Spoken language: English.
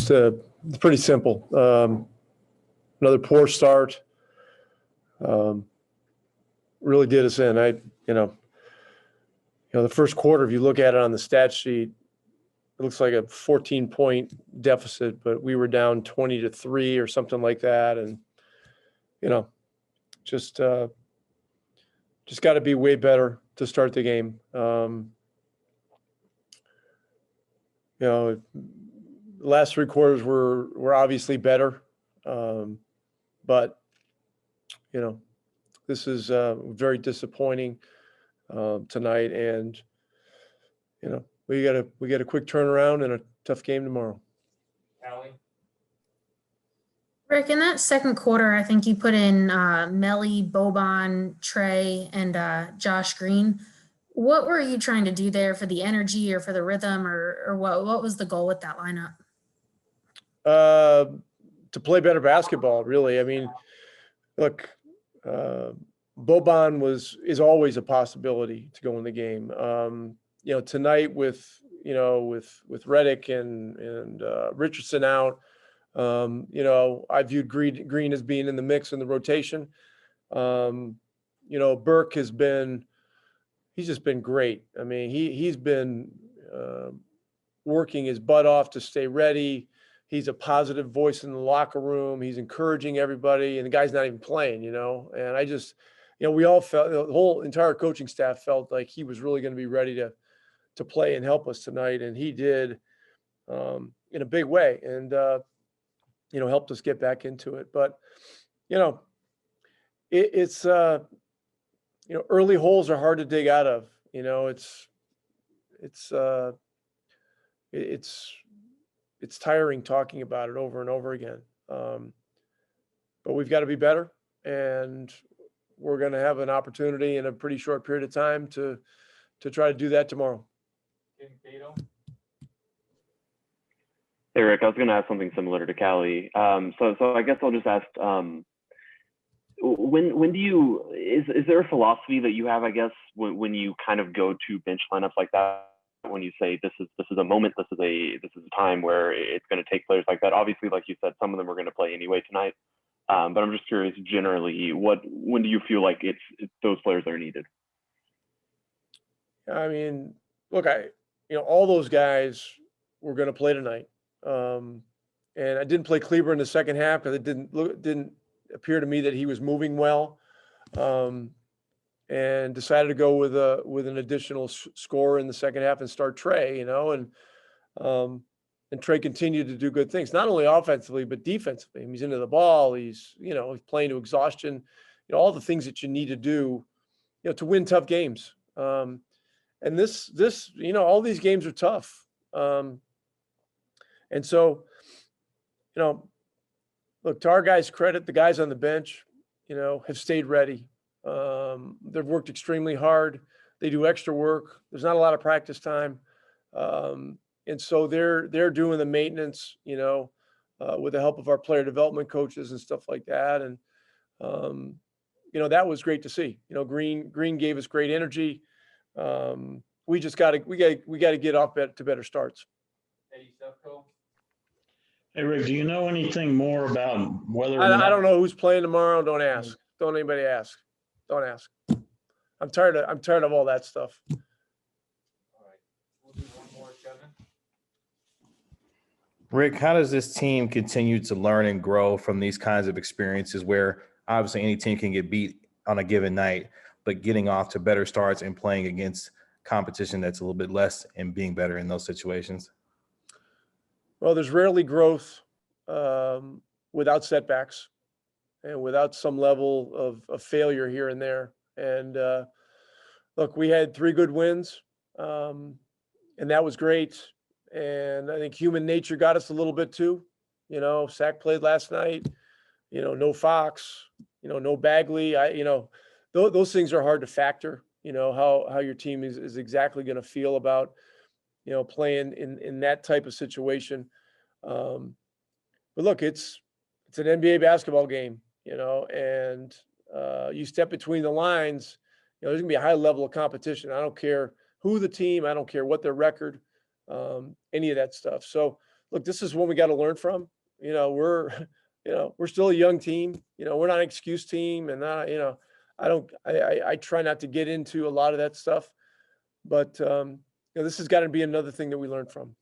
just it's pretty simple. Another poor start. Really did us in. The first quarter, if you look at it on the stat sheet, it looks like a 14-point deficit, but we were down 20-3 or something like that. And, just got to be way better to start the game. The last three quarters were obviously better. But, this is very disappointing tonight. And, we got a quick turnaround and a tough game tomorrow. Cauley? Rick, in that second quarter, I think you put in Melly, Boban, Trey, and Josh Green. What were you trying to do there for the energy or for the rhythm, or what was the goal with that lineup? To play better basketball, really. I mean, look, Boban is always a possibility to go in the game. Tonight with Redick and Richardson out, I viewed Green as being in the mix in the rotation. Burke he's just been great. I mean, he's been working his butt off to stay ready. He's a positive voice in the locker room. He's encouraging everybody, and the guy's not even playing, And I just, we all felt, the whole entire coaching staff felt like he was really going to be ready to play and help us tonight, and he did in a big way, and helped us get back into it. But it's early holes are hard to dig out of. It's tiring talking about it over and over again. But we've got to be better, and we're going to have an opportunity in a pretty short period of time to try to do that tomorrow. Hey, Rick, I was going to ask something similar to Cauley. So I guess I'll just ask, when do you, is there a philosophy that you have, I guess, when you kind of go to bench lineups like that, when you say this is a moment, this is a time where it's going to take players like that? Obviously, like you said, some of them are going to play anyway tonight. But I'm just curious, generally, when do you feel like it's those players are needed? I mean, look, all those guys were going to play tonight. And I didn't play Kleber in the second half because it didn't appear to me that he was moving well. And decided to go with an additional score in the second half and start Trey, and Trey continued to do good things, not only offensively, but defensively. He's into the ball. He's playing to exhaustion, all the things that you need to do, to win tough games. And this, all these games are tough. And so, look, to our guys' credit, the guys on the bench, have stayed ready. They've worked extremely hard. They do extra work. There's not a lot of practice time. And so they're doing the maintenance, with the help of our player development coaches and stuff like that. And, that was great to see. Green gave us great energy. We just got to get off to better starts. Hey, Rick, do you know anything more about whether I don't know who's playing tomorrow. Don't ask. Don't anybody ask. Don't ask. I'm tired of all that stuff. All right. We'll do one more, Kevin. Rick, how does this team continue to learn and grow from these kinds of experiences where obviously any team can get beat on a given night, but getting off to better starts and playing against competition that's a little bit less and being better in those situations? Well, there's rarely growth without setbacks and without some level of failure here and there. And look, we had 3 good wins, and that was great. And I think human nature got us a little bit too. Sack played last night. No Fox. No Bagley. Those things are hard to factor. How your team is exactly going to feel about playing in that type of situation. But look, it's an NBA basketball game, and you step between the lines, there's gonna be a high level of competition. I don't care who the team, I don't care what their record, any of that stuff. So look, this is one we got to learn from. We're still a young team. We're not an excuse team, and I try not to get into a lot of that stuff, but this has got to be another thing that we learn from.